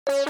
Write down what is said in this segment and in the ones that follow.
Red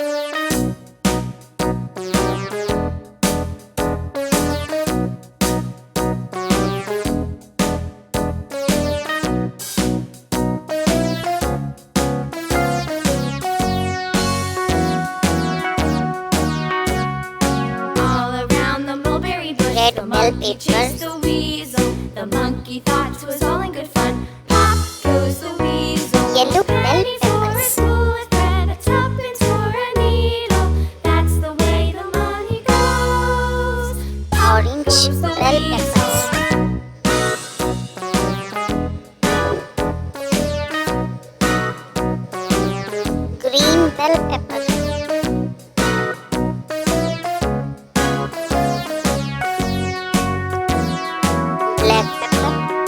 The bell monkey pepper, chased the weasel. The monkey thought it was all in good fun. Pop goes the weasel. yellow bell Penny for a peppers, spool of thread, a tuppence for a needle. That's the way the money goes. Pop orange goes the bell weasel. peppers, green bell pepper, black pepper,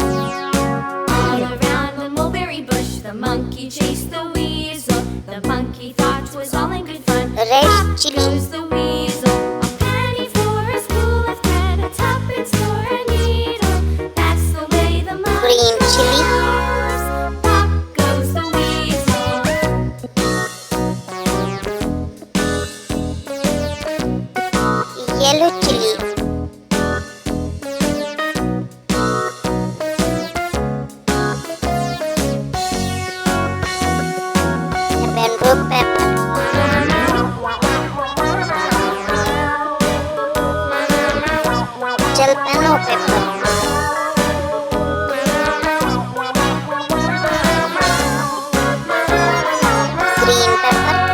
All around the mulberry bush, the monkey chased the weasel. The monkey thought it was all in good fun. red Pop chili, goes the weasel. A penny for a spool of thread, a tuppence for a needle. That's the way the money green chili, goes. Pop goes the weasel. yellow chili, habanero pepper, jalapeno pepper, green pepper,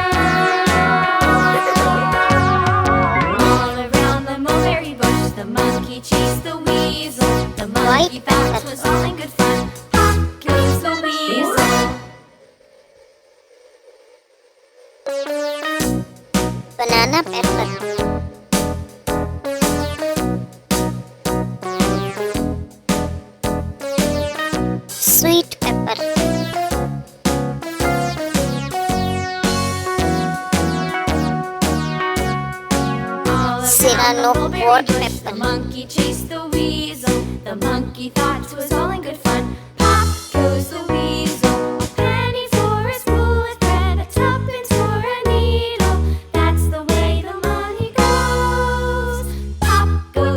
All around the mulberry bush, the monkey chased the weasel. The monkey White thought it pepper. was all in good fun. Pop goes the weasel. banana pepper, sweet pepper, All around Serrano the mulberry white bush, pepper. the monkey chased the weasel. The monkey